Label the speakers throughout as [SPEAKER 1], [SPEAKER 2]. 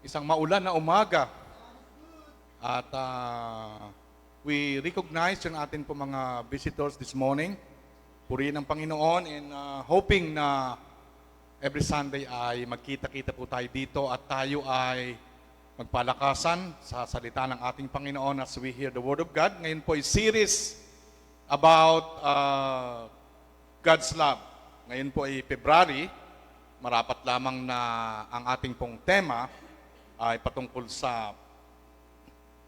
[SPEAKER 1] isang maulan na umaga. At we recognize yung atin po mga visitors this morning. Purihin ang Panginoon and hoping na every Sunday ay magkita-kita po tayo dito at tayo ay magpalakasan sa salita ng ating Panginoon as we hear the Word of God. Ngayon po ay series about God's love. Ngayon po ay February. Marapat lamang na ang ating pong tema ay patungkol sa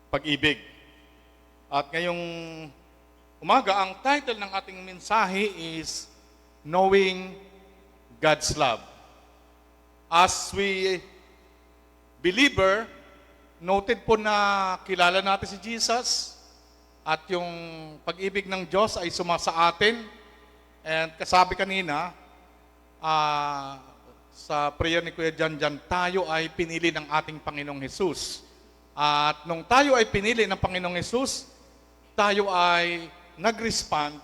[SPEAKER 1] pag-ibig. At ngayong umaga, ang title ng ating mensahe is Knowing God's Love. As we believer, noted po na kilala natin si Jesus at yung pag-ibig ng Diyos ay sumasa atin. And kasabi kanina, sa prayer ni Kuya Janjan, tayo ay pinili ng ating Panginoong Hesus. At nung tayo ay pinili ng Panginoong Hesus, tayo ay nag-respond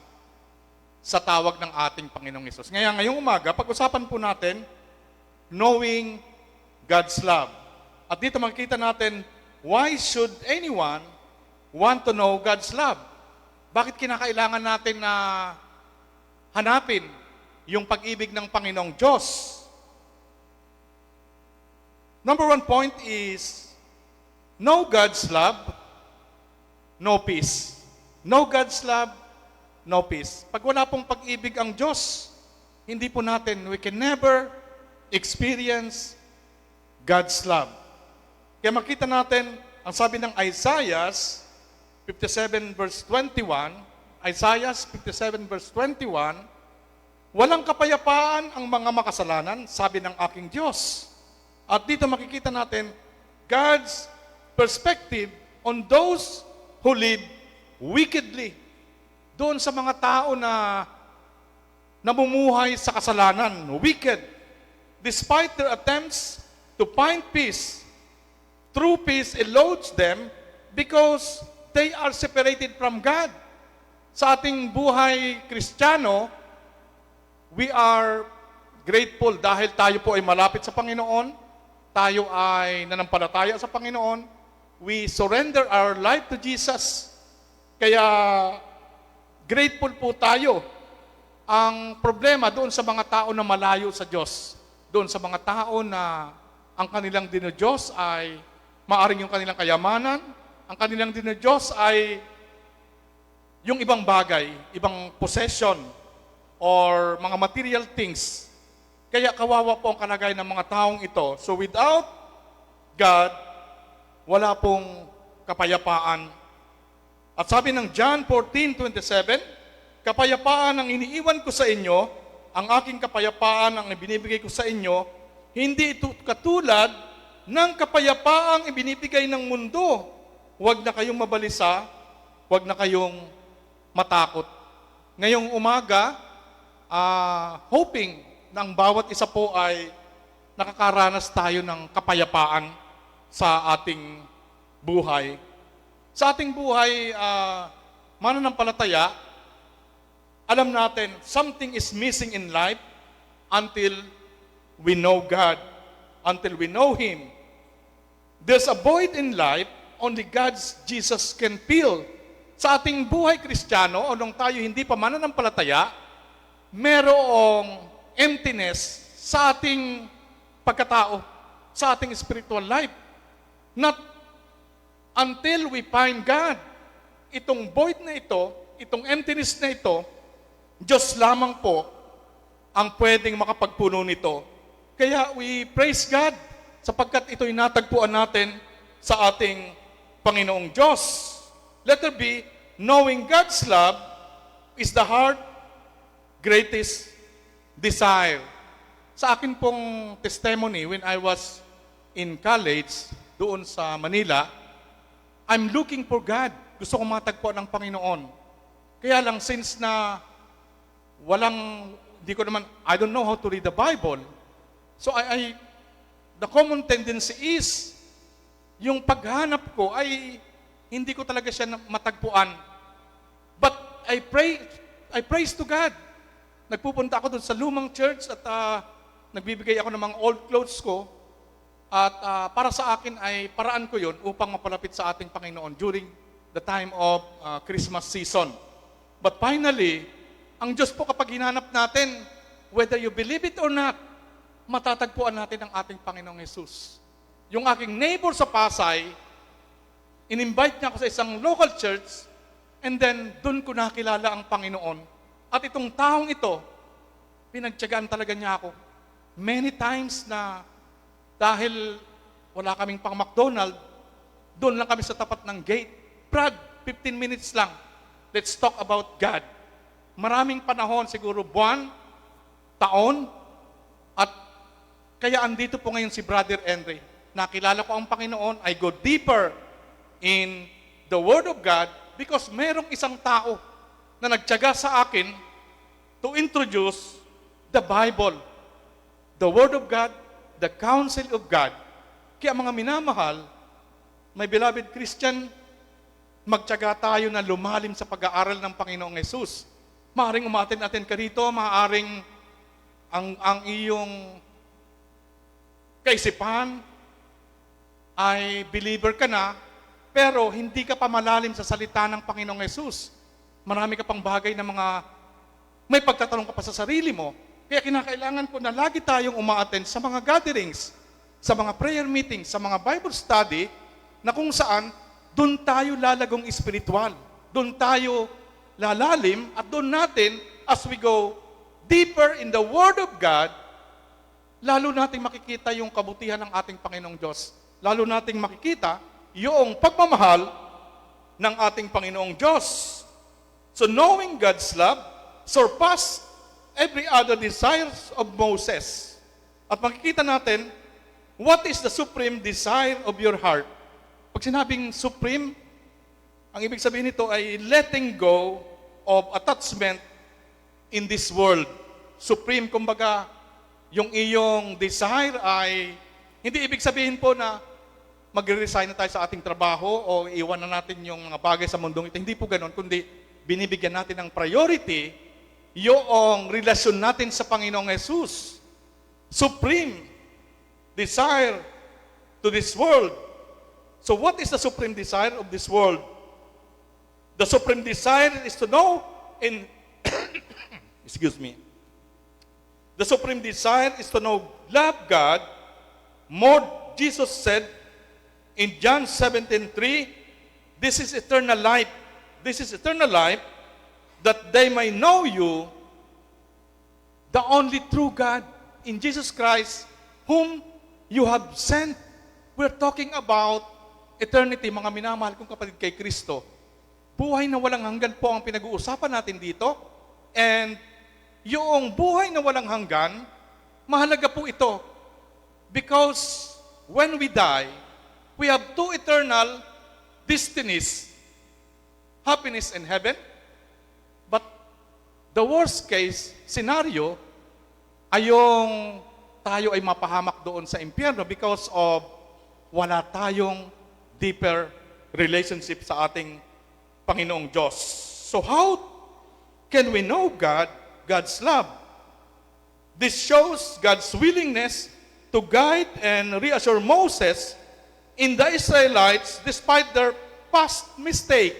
[SPEAKER 1] sa tawag ng ating Panginoong Hesus. Ngayong umaga, pag-usapan po natin, knowing God's love. At dito makikita natin, why should anyone want to know God's love? Bakit kinakailangan natin na hanapin yung pag-ibig ng Panginoong Diyos? Number one point is, know God's love, no peace. Know God's love, no peace. Pag wala pong pag-ibig ang Diyos, hindi po natin, we can never experience God's love. Kaya makita natin, ang sabi ng Isaiah 57 verse 21, Isaiah 57 verse 21, walang kapayapaan ang mga makasalanan, sabi ng aking Diyos. At dito makikita natin God's perspective on those who live wickedly. Doon sa mga tao na namumuhay sa kasalanan, wicked. Despite their attempts to find peace, true peace eludes them because they are separated from God. Sa ating buhay Kristiyano, we are grateful dahil tayo po ay malapit sa Panginoon. Tayo ay nanampalataya sa Panginoon. We surrender our life to Jesus. Kaya grateful po tayo. Ang problema doon sa mga tao na malayo sa Diyos, doon sa mga tao na ang kanilang dinodiyos ay maaring yung kanilang kayamanan, ang kanilang dinodiyos ay yung ibang bagay, ibang possession, or mga material things. Kaya kawawa po ang kalagayan ng mga taong ito. So without God, wala pong kapayapaan. At sabi ng John 14:27, kapayapaan ang iniiwan ko sa inyo, ang aking kapayapaan ang ibinibigay ko sa inyo, hindi ito katulad ng kapayapaang ibinibigay ng mundo. Huwag na kayong mabalisa, huwag na kayong matakot. Ngayong umaga, hoping ng bawat isa po ay nakakaranas tayo ng kapayapaan sa ating buhay. Sa ating buhay, mananampalataya, alam natin, something is missing in life until we know God, until we know Him. There's a void in life only God's Jesus can fill. Sa ating buhay Kristiyano, o nung tayo hindi pa mananampalataya, merong emptiness sa ating pagkatao, sa ating spiritual life. Not until we find God. Itong void na ito, itong emptiness na ito, Diyos lamang po ang pwedeng makapagpuno nito. Kaya we praise God sapagkat ito'y natagpuan natin sa ating Panginoong Diyos. Letter B, knowing God's love is the heart greatest desire. Sa akin pong testimony, when I was in college, doon sa Manila, I'm looking for God. Gusto kong matagpuan ng Panginoon. Kaya lang, since na I don't know how to read the Bible. So the common tendency is, yung paghanap ko ay hindi ko talaga siya matagpuan. But I praise to God. Nagpupunta ako doon sa lumang church at nagbibigay ako ng mga old clothes ko. At para sa akin ay paraan ko yun upang mapalapit sa ating Panginoon during the time of Christmas season. But finally, ang Diyos po kapag hinanap natin, whether you believe it or not, matatagpuan natin ang ating Panginoong Jesus. Yung aking neighbor sa Pasay, in-invite niya ako sa isang local church, and then doon ko nakilala ang Panginoon. At itong taong ito, pinagtiyagaan talaga niya ako. Many times na dahil wala kaming pang McDonald's, doon lang kami sa tapat ng gate. Brad, 15 minutes lang. Let's talk about God. Maraming panahon, siguro buwan, taon, at kaya andito po ngayon si Brother Henry. Nakilala ko ang Panginoon, I go deeper in the Word of God because merong isang tao na nagtiyaga sa akin to introduce the Bible, the Word of God, the counsel of God. Kaya mga minamahal, my beloved Christian, magtiyaga tayo na lumalim sa pag-aaral ng Panginoong Yesus. Maaring umatin-atin ka rito, maaring ang iyong kaisipan ay believer ka na, pero hindi ka pa malalim sa salita ng Panginoong Yesus. Marami ka pang bagay na may pagtatanong ka pa sa sarili mo. Kaya kinakailangan po na lagi tayong umaattend sa mga gatherings, sa mga prayer meetings, sa mga Bible study, na kung saan doon tayo lalagong espiritual. Doon tayo lalalim at doon natin, as we go deeper in the Word of God, lalo nating makikita yung kabutihan ng ating Panginoong Diyos. Lalo nating makikita yung pagmamahal ng ating Panginoong Diyos. So knowing God's love surpassed every other desires of Moses. At makikita natin, what is the supreme desire of your heart? Pag sinabing supreme, ang ibig sabihin nito ay letting go of attachment in this world. Supreme, kumbaga, yung iyong desire ay, hindi ibig sabihin po na magre-resign na tayo sa ating trabaho o iwan na natin yung mga bagay sa mundong ito. Hindi po ganun, kundi binibigyan natin ng priority yung relasyon natin sa Panginoong Jesus. Supreme desire to this world. So what is the supreme desire of this world? The supreme desire is to know excuse me. The supreme desire is to know, love God more. Jesus said in John 17:3, this is eternal life. This is eternal life, that they may know you, the only true God, in Jesus Christ, whom you have sent. We're talking about eternity, mga minamahal kong kapatid kay Kristo. Buhay na walang hanggan po ang pinag-uusapan natin dito. And yung buhay na walang hanggan, mahalaga po ito. Because when we die, we have two eternal destinies. Happiness in heaven. But the worst case scenario ay yung tayo ay mapahamak doon sa impyerno because of wala tayong deeper relationship sa ating Panginoong Diyos. So how can we know God's love? This shows God's willingness to guide and reassure Moses in the Israelites despite their past mistake.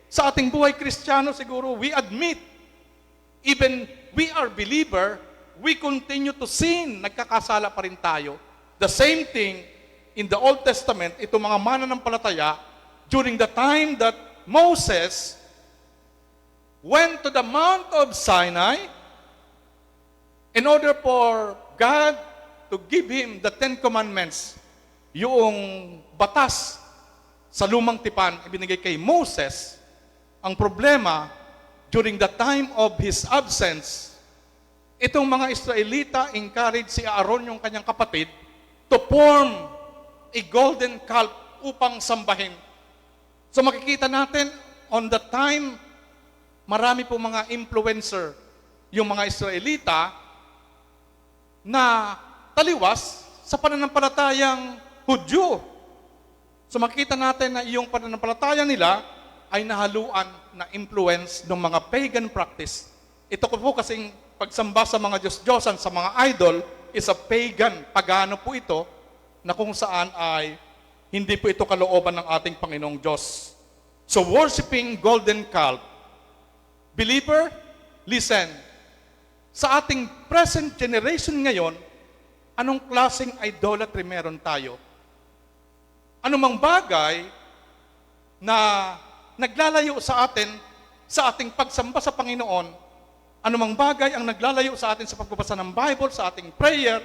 [SPEAKER 1] Sa ating buhay Kristiyano siguro, we admit, even we are believer, we continue to sin. Nagkakasala pa rin tayo. The same thing in the Old Testament, itong mga mananampalataya, during the time that Moses went to the Mount of Sinai in order for God to give him the 10 Commandments, yung batas sa lumang tipan, ibinigay kay Moses. Ang problema, during the time of his absence, itong mga Israelita encourage si Aaron, yung kanyang kapatid, to form a golden calf upang sambahin. So makikita natin, on the time, marami po mga influencer, yung mga Israelita, na taliwas sa pananampalatayang Hudyo. So makikita natin na yung pananampalataya nila ay nahaluan na influence ng mga pagan practice. Ito ko po kasing pagsamba sa mga Diyos-Diyosan, sa mga idol, is a pagan, pagano po ito, na kung saan ay hindi po ito kalooban ng ating Panginoong Diyos. So worshiping golden calf. Believer, listen. Sa ating present generation ngayon, anong klaseng idolatry meron tayo? Anumang bagay na naglalayo sa atin sa ating pagsamba sa Panginoon, anumang bagay ang naglalayo sa atin sa pagbabasa ng Bible, sa ating prayer,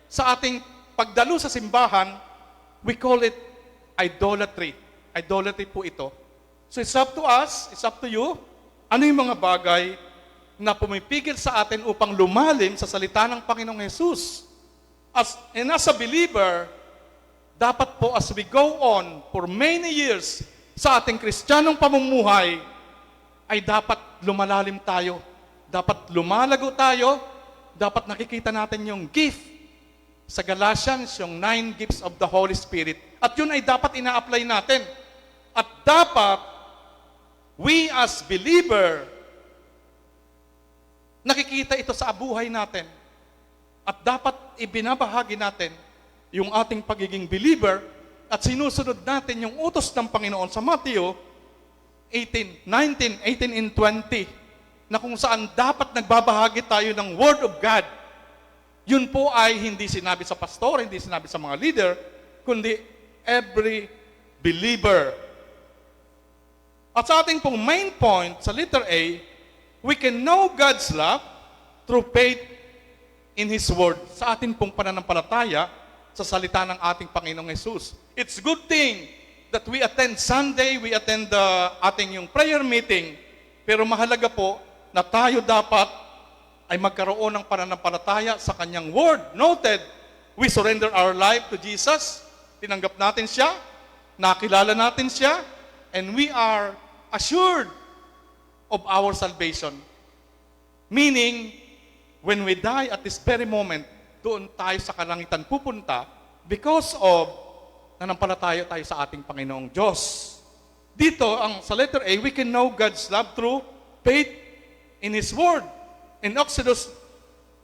[SPEAKER 1] sa ating pagdalo sa simbahan, we call it idolatry. Idolatry po ito. So it's up to us, it's up to you, ano yung mga bagay na pumipigil sa atin upang lumalim sa salita ng Panginoong Jesus. As a believer, dapat po as we go on for many years sa ating Kristiyanong pamumuhay, ay dapat lumalalim tayo, dapat lumalago tayo, dapat nakikita natin yung gift sa Galatians, yung 9 gifts of the Holy Spirit. At yun ay dapat ina-apply natin. At dapat, we as believer, nakikita ito sa buhay natin. At dapat ibinabahagi natin yung ating pagiging believer at sinusunod natin yung utos ng Panginoon sa Matthew 18, 19, 18 and 20 na kung saan dapat nagbabahagi tayo ng Word of God. Yun po ay hindi sinabi sa pastor, hindi sinabi sa mga leader, kundi every believer. At sa ating pong main point, sa letter A, we can know God's love through faith in His Word. Sa ating pong pananampalataya sa salita ng ating Panginoong Jesus. It's good thing that we attend Sunday, we attend the ating yung prayer meeting, pero mahalaga po na tayo dapat ay magkaroon ng pananampalataya sa Kanyang Word. Noted, we surrender our life to Jesus, tinanggap natin Siya, nakilala natin Siya, and we are assured of our salvation. Meaning, when we die at this very moment, doon tayo sa kalangitan pupunta because of nanampalataya tayo sa ating Panginoong Diyos. Dito, sa letter A, we can know God's love through faith in His Word. In Exodus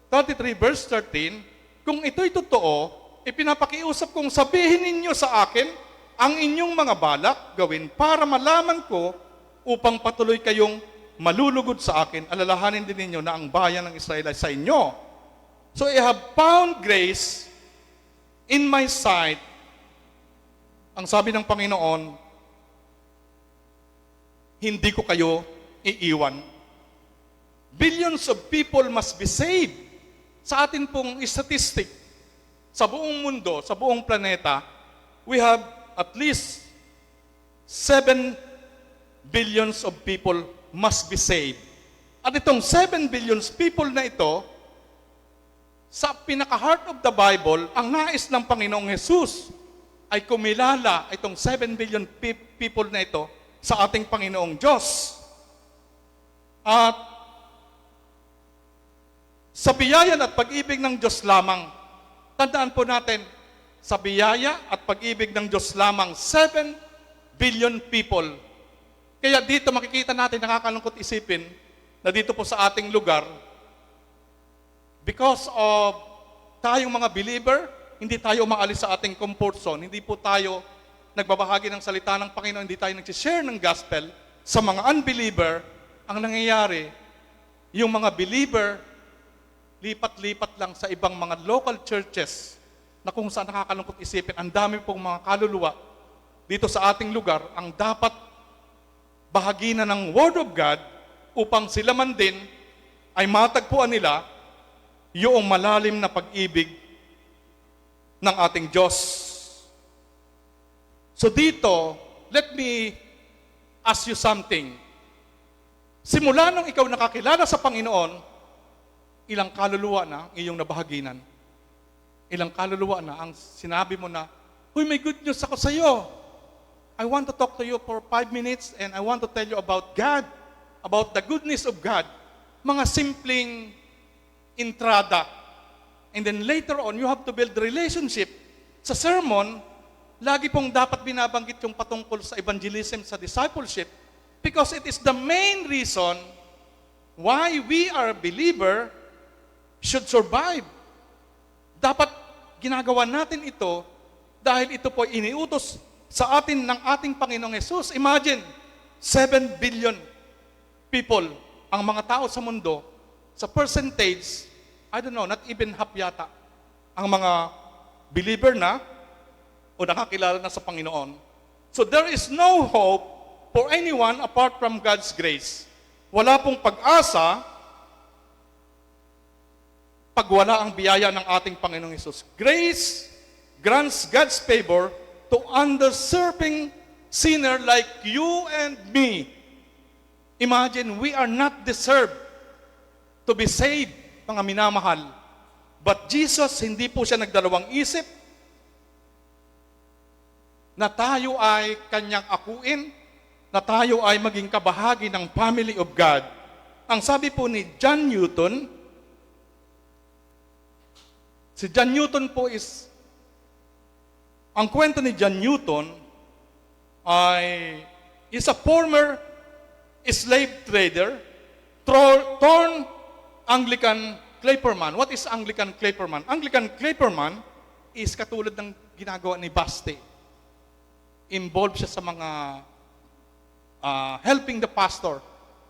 [SPEAKER 1] 33 verse 13, kung ito'y totoo, ipinapakiusap kong sabihin ninyo sa akin ang inyong mga balak gawin para malaman ko upang patuloy kayong malulugod sa akin. Alalahanin din ninyo na ang bayan ng Israel ay sa inyo. So I have found grace in my sight. Ang sabi ng Panginoon, hindi ko kayo iiwan. Billions of people must be saved. Sa atin pong statistic, sa buong mundo, sa buong planeta, we have at least 7 billions of people must be saved. At itong 7 billions people na ito, sa pinaka-heart of the Bible, ang nais ng Panginoong Jesus ay kumilala itong 7 billion people na ito sa ating Panginoong Diyos. At sa biyaya at pag-ibig ng Diyos lamang, tandaan po natin, sa biyaya at pag-ibig ng Diyos lamang, 7 billion people. Kaya dito makikita natin, nakakalungkot isipin, na dito po sa ating lugar, because of tayong mga believer, hindi tayo umaalis sa ating comfort zone, hindi po tayo nagbabahagi ng salita ng Panginoon, hindi tayo nag-share ng gospel sa mga unbeliever. Ang nangyayari, yung mga believer, lipat-lipat lang sa ibang mga local churches na kung saan nakakalungkot isipin, ang dami pong mga kaluluwa dito sa ating lugar ang dapat bahagi na ng Word of God upang sila man din ay matagpuan nila yung malalim na pag-ibig ng ating Diyos. So dito, let me ask you something. Simula nung ikaw nakakilala sa Panginoon, ilang kaluluwa na ang iyong nabahaginan? Ilang kaluluwa na ang sinabi mo na, "Huy, may good news ako sa iyo. I want to talk to you for 5 minutes and I want to tell you about God, about the goodness of God." Mga simpleng entrada. And then later on, you have to build relationship. Sa sermon, lagi pong dapat binabanggit yung patungkol sa evangelism, sa discipleship, because it is the main reason why we are a believer should survive. Dapat ginagawa natin ito Dahil ito po ay iniutos sa atin ng ating Panginoong Hesus. Imagine, 7 billion people, ang mga tao sa mundo, sa percentage, I don't know, not even half yata, ang mga believer na o nakakilala na sa Panginoon. So there is no hope for anyone apart from God's grace. Wala pong pag-asa pag wala ang biyaya ng ating Panginoong Hesus. Grace grants God's favor to undeserving sinner like you and me. Imagine, we are not deserved to be saved, mga minamahal. But Jesus, hindi po siya nagdalawang isip na tayo ay kanyang akuin, na tayo ay maging kabahagi ng family of God. Ang sabi po ni John Newton, si John Newton po ang kwento ni John Newton ay is a former slave trader, torn Anglican clapperman. What is Anglican clapperman? Anglican clapperman is katulad ng ginagawa ni Baste. Involved siya sa mga helping the pastor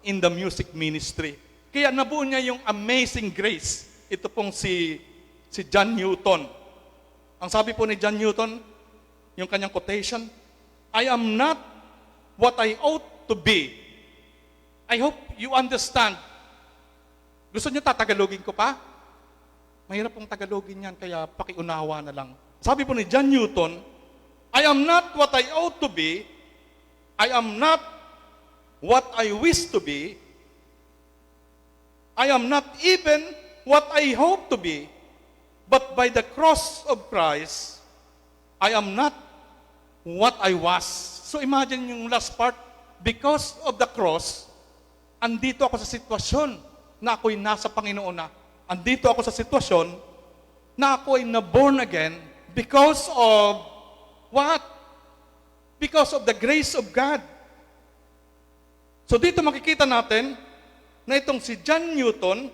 [SPEAKER 1] in the music ministry. Kaya nabuo niya yung Amazing Grace. Ito pong si John Newton. Ang sabi po ni John Newton, yung kanyang quotation, I am not what I ought to be. I hope you understand. Gusto niyo tatagalogin ko pa? Mahirap pong tagalogin yan, kaya pakiunawa na lang. Sabi po ni John Newton, I am not what I ought to be. I am not what I wish to be. I am not even what I hope to be. But by the cross of Christ, I am not what I was. So imagine yung last part, because of the cross, andito ako sa sitwasyon na ako'y nasa Panginoon na. Andito ako sa sitwasyon na ako'y na-born again because of what? Because of the grace of God. So dito makikita natin na itong si John Newton,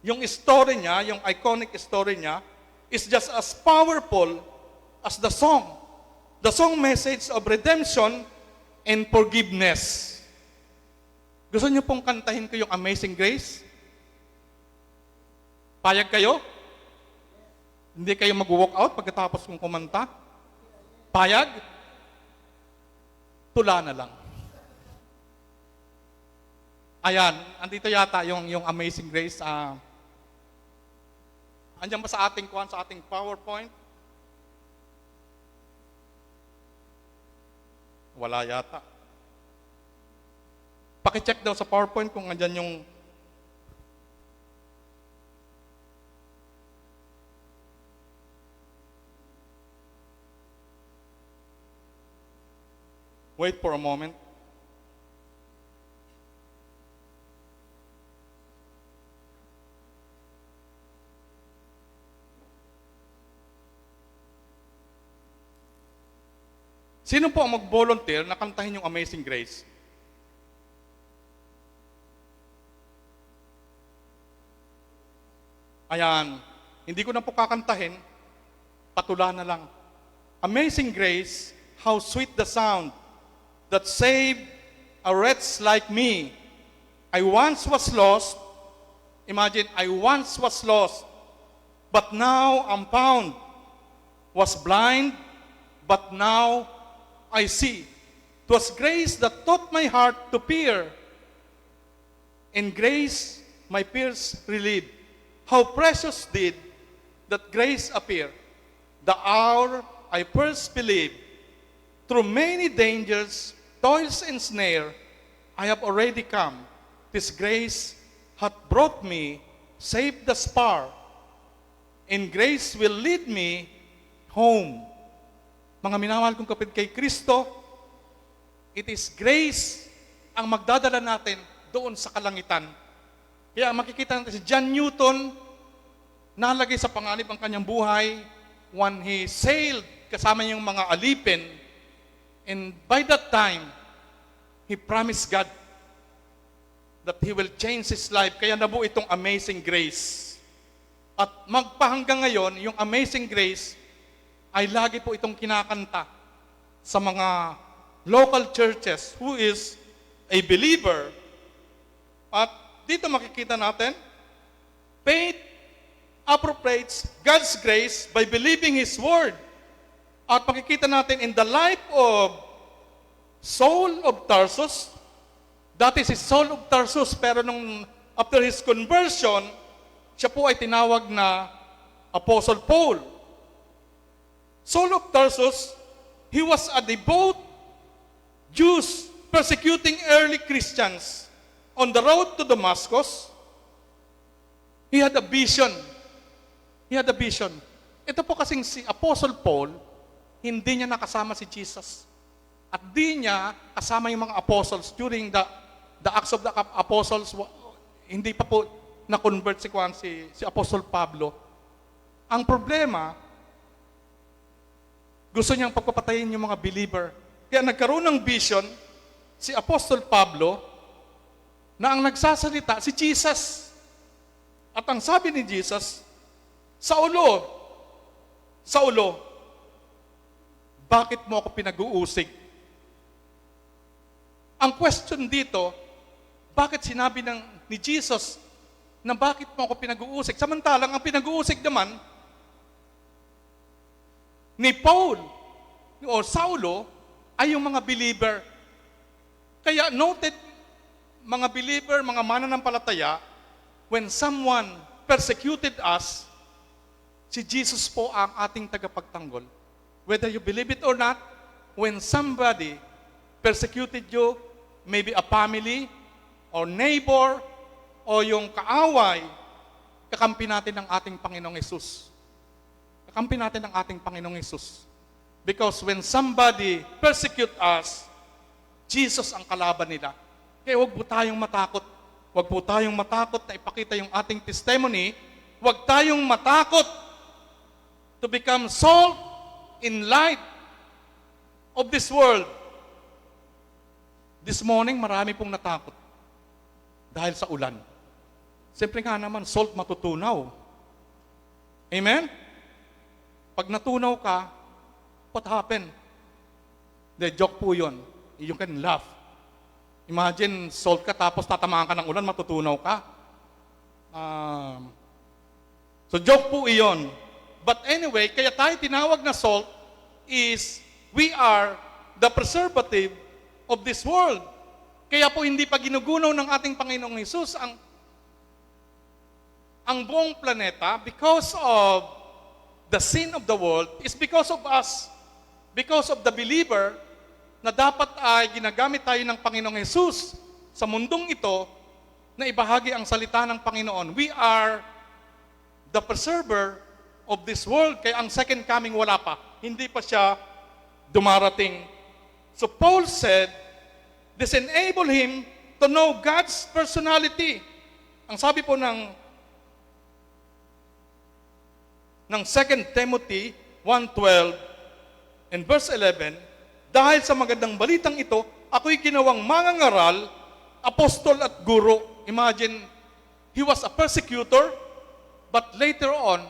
[SPEAKER 1] yung story niya, yung iconic story niya, is just as powerful as the song message of redemption and forgiveness. Gusto niyo pong kantahin ko yung Amazing Grace? Payag kayo? Hindi kayo mag-walk out pagkatapos kong kumanta? Payag? Tula na lang. Ayan, andito yata yung Amazing Grace. Andiyan ba sa ating PowerPoint? Wala yata. Paki-check daw sa PowerPoint kung andyan yung wait for a moment. Sino po ang mag-volunteer na kantahin yung Amazing Grace? Ayan, hindi ko na po kakantahin, patula na lang. Amazing Grace, how sweet the sound that saved a wretch like me. I once was lost. Imagine, I once was lost, but now I'm found. Was blind, but now I see. 'Twas grace that taught my heart to fear, and grace my fears relieved. How precious did that grace appear, the hour I first believed. Through many dangers, toils, and snare, I have already come. This grace hath brought me safe thus far, and grace will lead me home. Mga minamahal kong kapatid kay Kristo, it is grace ang magdadala natin doon sa kalangitan. Kaya makikita natin si John Newton, nalagay sa panganib ang kanyang buhay when he sailed kasama yung mga alipin. And by that time, he promised God that he will change his life. Kaya nabuo itong Amazing Grace. At magpahanggang ngayon, yung Amazing Grace ay lagi po itong kinakanta sa mga local churches who is a believer. At dito makikita natin, faith appropriates God's grace by believing His Word. At makikita natin in the life of Saul of Tarsus, dati si Saul of Tarsus, pero after his conversion, siya po ay tinawag na Apostle Paul. Saul of Tarsus, he was a devout Jews persecuting early Christians. On the road to Damascus, he had a vision. He had a vision. Ito po kasing si Apostle Paul, hindi niya nakasama si Jesus. At di niya kasama yung mga apostles during the Acts of the Apostles. Hindi pa po na-convert si Apostle Pablo. Ang problema, gusto niyang pagpapatayin yung mga believer. Kaya nagkaroon ng vision si Apostle Pablo na ang nagsasalita si Jesus. At ang sabi ni Jesus, Saulo, Saulo, bakit mo ako pinag-uusig? Ang question dito, bakit sinabi ni Jesus na bakit mo ako pinag-uusig? Samantalang ang pinag-uusig naman ni Paul o Saulo ay yung mga believer. Kaya noted, mga believer, mga mananampalataya, when someone persecuted us, si Jesus po ang ating tagapagtanggol. Whether you believe it or not, when somebody persecuted you, maybe a family, or neighbor, o yung kaaway, kakampi natin ng ating Panginoong Hesus. Kakampi natin ng ating Panginoong Hesus. Because when somebody persecute us, Jesus ang kalaban nila. Kaya huwag po tayong matakot. Huwag po tayong matakot na ipakita yung ating testimony. Huwag tayong matakot to become salt in light of this world. This morning, marami pong natakot dahil sa ulan. Siyempre nga naman, salt matutunaw. Amen? Pag natunaw ka, what happened? The joke po yun. You can laugh. Imagine, salt ka tapos tatamaan ka ng ulan, matutunaw ka. So joke po iyon. But anyway, kaya tayo tinawag na salt is we are the preservative of this world. Kaya po hindi pa ginugunaw ng ating Panginoong Hesus ang buong planeta because of the sin of the world is because of us. Because of the believer na dapat ay ginagamit tayo ng Panginoong Hesus sa mundong ito na ibahagi ang salita ng Panginoon. We are the preserver of this world. Kaya ang second coming wala pa. Hindi pa siya dumarating. So Paul said, this enable him to know God's personality. Ang sabi po ng 2 Timothy 1:12 and verse 11, dahil sa magandang balitang ito, ako'y ginawang mangangaral, apostol at guro. Imagine, he was a persecutor, but later on,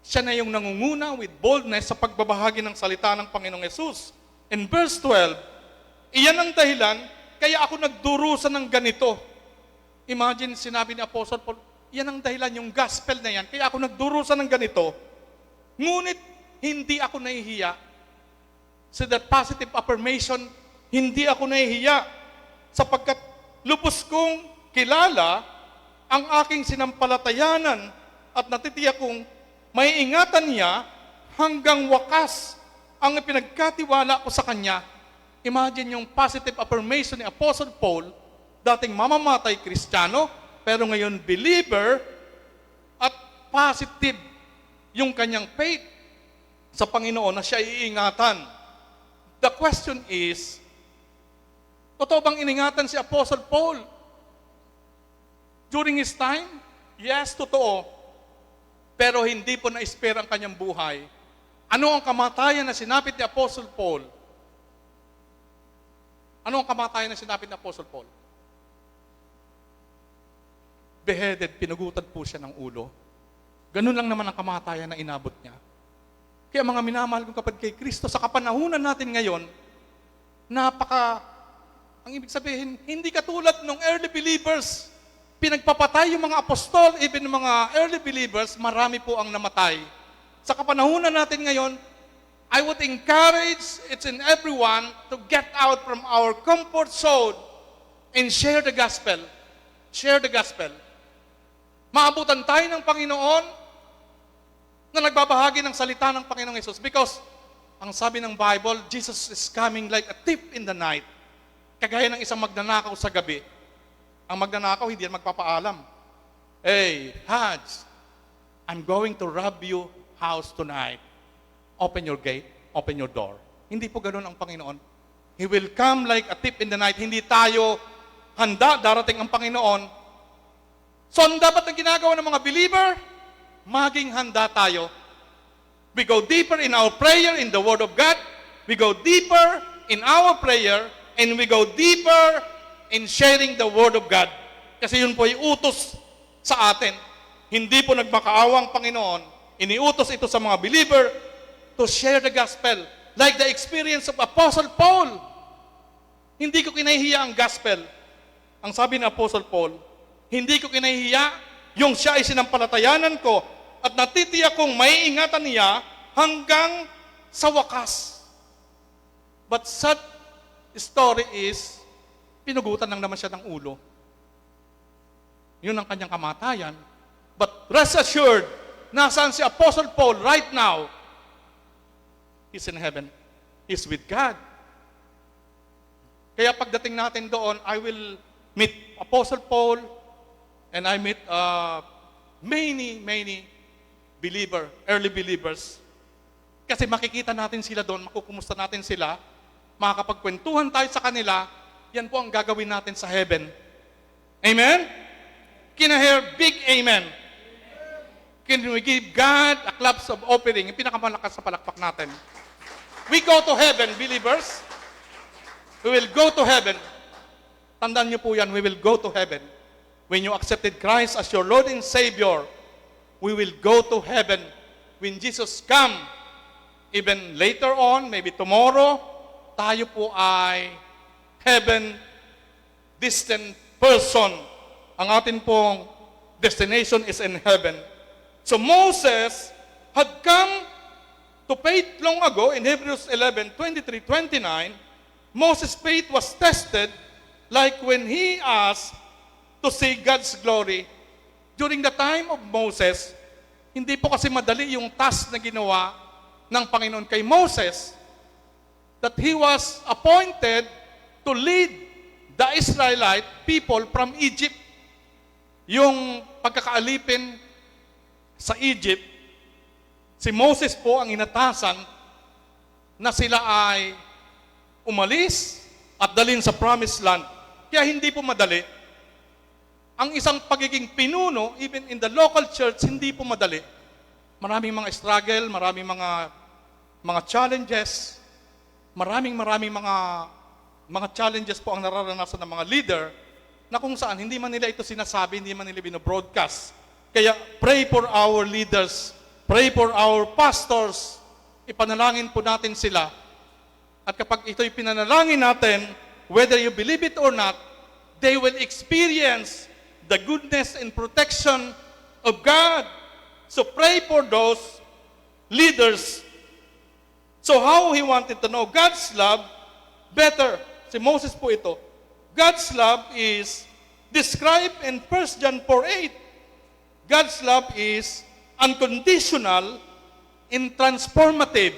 [SPEAKER 1] siya na yung nangunguna with boldness sa pagbabahagi ng salita ng Panginoong Hesus. In verse 12, iyan ang dahilan, kaya ako nagdurusa ng ganito. Imagine, sinabi ni Apostle Paul, iyan ang dahilan, yung gospel na yan, kaya ako nagdurusa ng ganito. Ngunit, hindi ako nahihiya. So that positive affirmation, hindi ako nahihiya. Sapagkat lubos kong kilala ang aking sinampalatayanan at natitiyak kong may ingatan niya hanggang wakas ang ipinagkatiwala ko sa kanya. Imagine yung positive affirmation ni Apostle Paul, dating mamamatay Kristiyano, pero ngayon believer, at positive yung kanyang faith sa Panginoon na siya iingatan. The question is, totoo bang iningatan si Apostle Paul during his time? Yes, totoo. Pero hindi po na-spare ang kanyang buhay. Ano ang kamatayan na sinapit ni Apostle Paul? Ano ang kamatayan na sinapit ni Apostle Paul? Beheaded, pinugutan po siya ng ulo. Ganun lang naman ang kamatayan na inabot niya. Kaya mga minamahal kong kapatid kay Kristo, sa kapanahunan natin ngayon, ang ibig sabihin, hindi katulad ng early believers. Pinagpapatay yung mga apostol, even yung mga early believers, marami po ang namatay. Sa kapanahunan natin ngayon, I would encourage each and everyone to get out from our comfort zone and share the gospel. Share the gospel. Maabutan tayo ng Panginoon na nagbabahagi ng salita ng Panginoong Hesus. Because, ang sabi ng Bible, Jesus is coming like a thief in the night. Kagaya ng isang magnanakaw sa gabi. Ang magnanakaw, hindi yan magpapaalam. Hey, Haj, I'm going to rob you house tonight. Open your gate, open your door. Hindi po ganun ang Panginoon. He will come like a thief in the night. Hindi tayo handa, darating ang Panginoon. So, ang dapat na ginagawa ng mga believer, maging handa tayo. We go deeper in our prayer in the Word of God. We go deeper in our prayer, and we go deeper in sharing the Word of God. Kasi yun po ay utos sa atin. Hindi po nagmakaawang Panginoon. Iniutos ito sa mga believer to share the gospel. Like the experience of Apostle Paul. Hindi ko kinahihiya ang gospel. Ang sabi ni Apostle Paul, hindi ko kinahihiya yung siya ay sinampalatayanan ko at natitiyak kong maiingatan niya hanggang sa wakas. But sad story is, pinugutan lang naman siya ng ulo. Yun ang kanyang kamatayan. But rest assured, nasaan si Apostle Paul right now? He's in heaven. He's with God. Kaya pagdating natin doon, I will meet Apostle Paul and I meet many early believers. Kasi makikita natin sila doon, makukumusta natin sila, makakapagkwentuhan tayo sa kanila, yan po ang gagawin natin sa heaven. Amen? Can I hear big amen? Can we give God a clap of offering? Yung pinakamalakas sa palakpak natin. We go to heaven, believers. We will go to heaven. Tandaan niyo po yan, we will go to heaven. When you accepted Christ as your Lord and Savior, we will go to heaven. When Jesus come, even later on, maybe tomorrow, tayo po ay heaven distant person. Ang atin pong destination is in heaven. So Moses had come to faith long ago in Hebrews 11, 23, 29, Moses' faith was tested like when he asked to see God's glory. During the time of Moses, hindi po kasi madali yung task na ginawa ng Panginoon kay Moses, that he was appointed to lead the Israelite people from Egypt. Yung pagkakaalipin sa Egypt, si Moses po ang inatasan na sila ay umalis at dalhin sa promised land. Kaya hindi po madali. Ang isang pagiging pinuno, even in the local church, hindi po madali. Maraming mga struggle, maraming mga challenges, maraming mga challenges po ang nararanasan ng mga leader na kung saan hindi man nila ito sinasabi, hindi man nila binobroadcast. Kaya pray for our leaders. Pray for our pastors. Ipanalangin po natin sila. At kapag ito'y pinanalangin natin, whether you believe it or not, they will experience the goodness and protection of God. So pray for those leaders. So how he wanted to know God's love better. Si Moses po ito. God's love is described in 1 John 4:8. God's love is unconditional and transformative.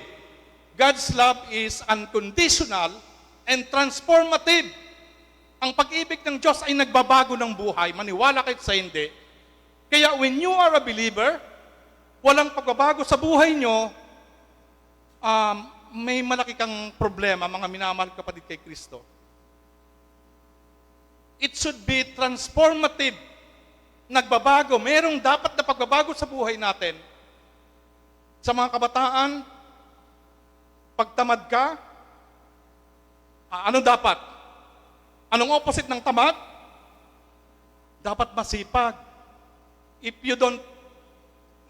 [SPEAKER 1] God's love is unconditional and transformative. Ang pag-ibig ng Diyos ay nagbabago ng buhay. Maniwala kayo sa hindi. Kaya when you are a believer, walang pagbabago sa buhay nyo, may malaki kang problema, mga minamahal kapatid kay Kristo. It should be transformative. Nagbabago. Merong dapat na pagbabago sa buhay natin. Sa mga kabataan, pagtamad ka, ano dapat? Anong opposite ng tamad? Dapat masipag. If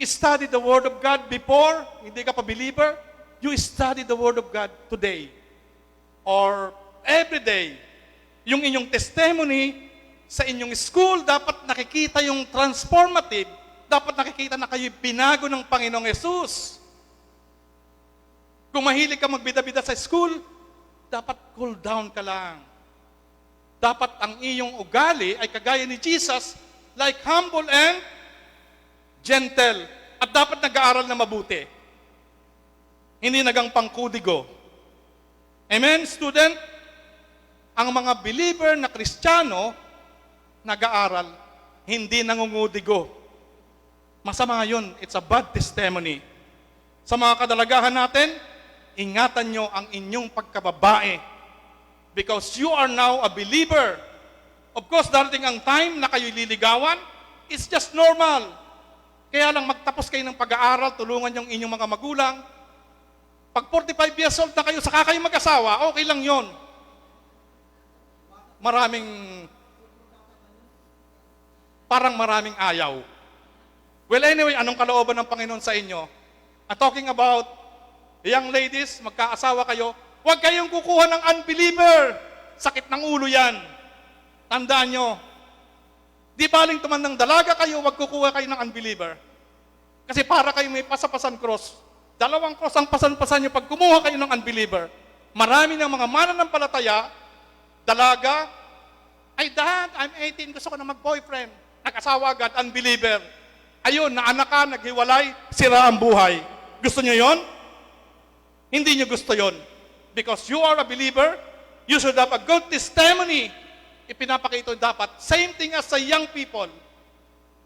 [SPEAKER 1] study the Word of God before, hindi ka pa believer, you study the Word of God today or every day. Yung inyong testimony sa inyong school, dapat nakikita yung transformative, dapat nakikita na kayo binago ng Panginoong Yesus. Kung mahilig ka magbida-bida sa school, dapat cool down ka lang. Dapat ang iyong ugali ay kagaya ni Jesus, like humble and gentle. At dapat nag-aaral na mabuti. Hindi nagang pangkudigo. Amen, student? Ang mga believer na Kristiyano, nag-aaral, hindi nangungudigo. Masama yun. It's a bad testimony. Sa mga kadalagahan natin, ingatan nyo ang inyong pagkababae. Because you are now a believer. Of course, darating ang time na kayo liligawan, it's just normal. Kaya lang magtapos kayo ng pag-aaral, tulungan yung inyong mga magulang. Pag 45 years old na kayo, saka kayo mag-asawa, okay lang yon. Maraming ayaw. Well, anyway, anong kalooban ng Panginoon sa inyo? Talking about young ladies, magkaasawa kayo, huwag kayong kukuha ng unbeliever. Sakit ng ulo yan. Tandaan nyo. Di baling tumandang dalaga kayo, huwag kukuha kayo ng unbeliever. Kasi para kayo may pasapasan cross. 2 cross ang pasan-pasan nyo pag kumuha kayo ng unbeliever. Marami ng mga mananampalataya, dalaga, ay dad, I'm 18, gusto ko na mag-boyfriend. Nag-asawa agad, unbeliever. Ayun, naanak ka, naghiwalay, sira ang buhay. Gusto nyo yon? Hindi nyo gusto yon. Because you are a believer, you should have a good testimony. Ipinapakita dapat. Same thing as sa young people.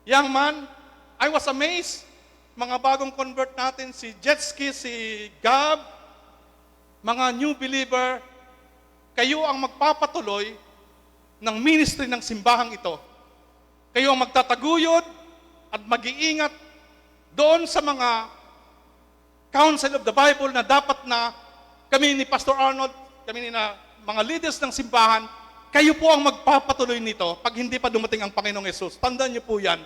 [SPEAKER 1] Young man, I was amazed. Mga bagong convert natin, si Jetski, si Gab, mga new believer, kayo ang magpapatuloy ng ministry ng simbahang ito. Kayo ang magtataguyod at mag-iingat doon sa mga counsel of the Bible na dapat na kami ni Pastor Arnold, kami ni mga leaders ng simbahan, kayo po ang magpapatuloy nito pag hindi pa dumating ang Panginoong Yesus. Tandaan niyo po yan.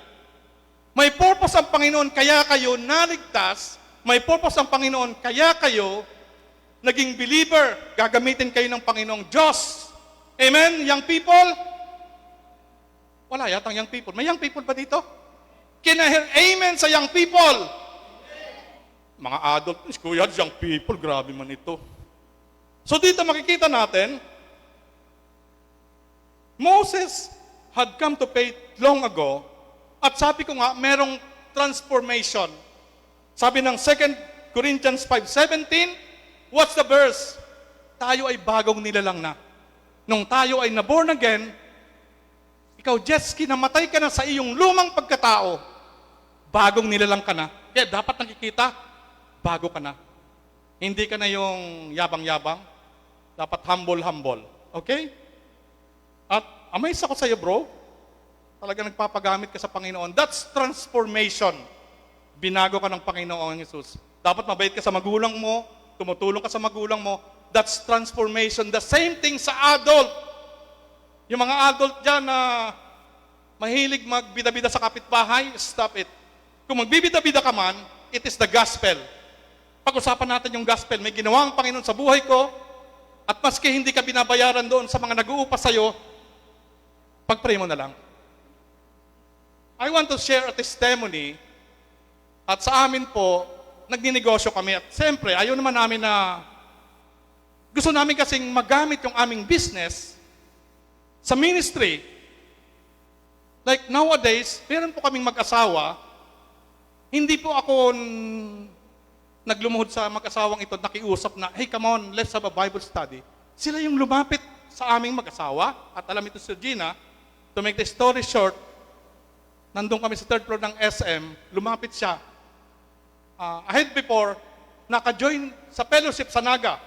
[SPEAKER 1] May purpose ang Panginoon kaya kayo naligtas. May purpose ang Panginoon kaya kayo naging believer. Gagamitin kayo ng Panginoong Diyos. Amen? Young people? Wala yatang young people. May young people ba dito? Can I hear amen sa young people? Mga adult, kuya, young people, grabe man ito. So dito makikita natin, Moses had come to faith long ago, at sabi ko nga, merong transformation. Sabi ng 2 Corinthians 5:17, what's the verse? Tayo ay bagong nilalang na. Nung tayo ay na-born again, ikaw, Jetski, namatay ka na sa iyong lumang pagkatao, bagong nilalang ka na. Kaya dapat nakikita, bago ka na. Hindi ka na yung yabang-yabang, dapat humble-humble. Okay? At amazed ako sa iyo, bro. Talaga nagpapagamit ka sa Panginoon. That's transformation. Binago ka ng Panginoon Jesus. Dapat mabait ka sa magulang mo, tumutulong ka sa magulang mo. That's transformation. The same thing sa adult. Yung mga adult dyan na mahilig magbida-bida sa kapitbahay, stop it. Kung magbibida-bida ka man, it is the gospel. Pag-usapan natin yung gospel. May ginawa ang Panginoon sa buhay ko, at maski hindi ka binabayaran doon sa mga nag-uupas sa'yo, pag-pray mo na lang. I want to share a testimony, at sa amin po, nagninegosyo kami. At siyempre, ayaw naman namin na, gusto namin kasing magamit yung aming business sa ministry. Like nowadays, meron po kaming mag-asawa, hindi po ako naglumuhod sa mag-asawang ito, nakiusap na, hey, come on, let's have a Bible study. Sila yung lumapit sa aming mag-asawa, at alam ito si Gina, to make the story short, nandun kami sa 3rd floor ng SM, lumapit siya. Ahead before, naka-join sa fellowship sa Naga.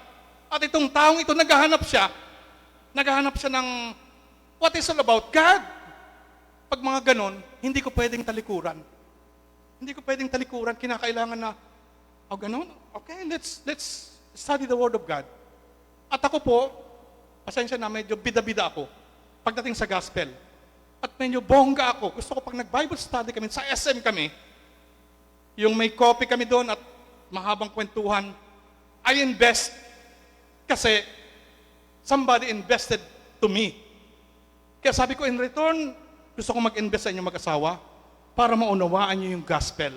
[SPEAKER 1] At itong taong ito, naghahanap siya ng, what is all about? God. Pag mga ganon, hindi ko pwedeng talikuran. Hindi ko pwedeng talikuran, kinakailangan na, ganon? Okay, let's study the Word of God. At ako po, pasensya na, medyo bida-bida ako pagdating sa gospel. At medyo bongga ako. Gusto ko pag nag-Bible study kami, sa SM kami, Yung may coffee kami doon at mahabang kwentuhan, I invest kasi somebody invested to me. Kaya sabi ko, in return, gusto ko mag-invest sa inyong mag-asawa para maunawaan niyo yung gospel.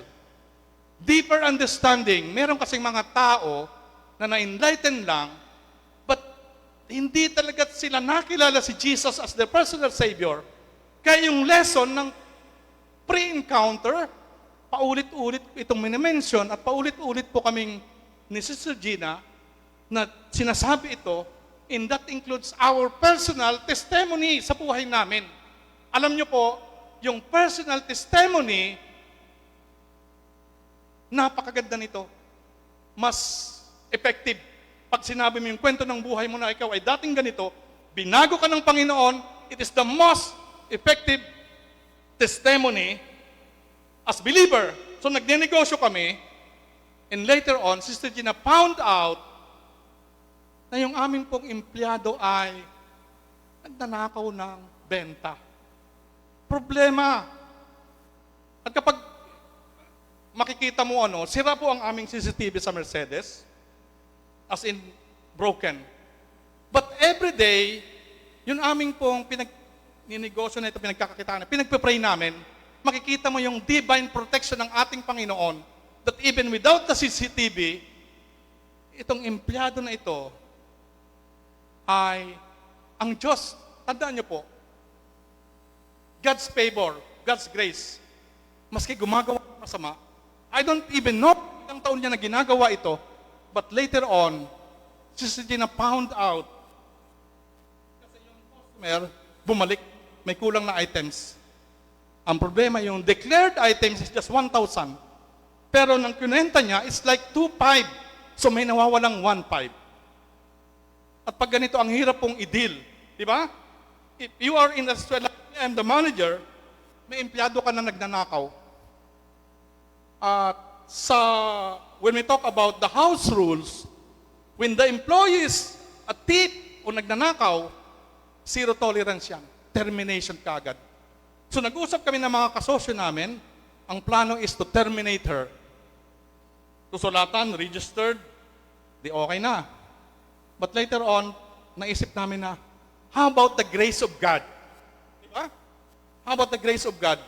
[SPEAKER 1] Deeper understanding. Meron kasing mga tao na na-enlighten lang, but hindi talaga sila nakilala si Jesus as their personal Savior. Kaya yung lesson ng pre-encounter, paulit-ulit itong minimension at paulit-ulit po kaming ni Sister Gina na sinasabi ito, and that includes our personal testimony sa buhay namin. Alam niyo po, yung personal testimony, napakaganda nito. Mas effective. Pag sinabi mo yung kwento ng buhay mo na ikaw ay dating ganito, binago ka ng Panginoon, it is the most effective testimony as believer. So nagnenegosyo kami, and later on, Sister Gina found out na yung aming pong empleyado ay nagnanakaw ng benta. Problema. At kapag makikita mo sira po ang aming CCTV sa Mercedes, as in broken. But every day, yung aming pong ninegosyo na ito, pinagkakakitaan, pinagpe-pray namin, makikita mo yung divine protection ng ating Panginoon that even without the CCTV, itong empleyado na ito ay ang Diyos. Tandaan niyo po, God's favor, God's grace, maski gumagawa ng masama, I don't even know ilang taon niya na ginagawa ito, but later on, Sister Gina found out, kasi yung customer, bumalik, may kulang na items. Ang problema, yung declared items is just 1,000. Pero nang kinenta niya, it's like 2,500. So may nawawalang 1,500. At pag ganito, ang hirap pong i-deal. Di ba? If you are in the like I'm the manager, may empleyado ka na nagnanakaw. At when we talk about the house rules, when the employee is a thief o nagnanakaw, zero tolerance yan. Termination kaagad. So nag-usap kami ng mga kasosyo namin, ang plano is to terminate her. Susulatan, registered, di okay na. But later on, naisip namin na, how about the grace of God? Di ba? How about the grace of God?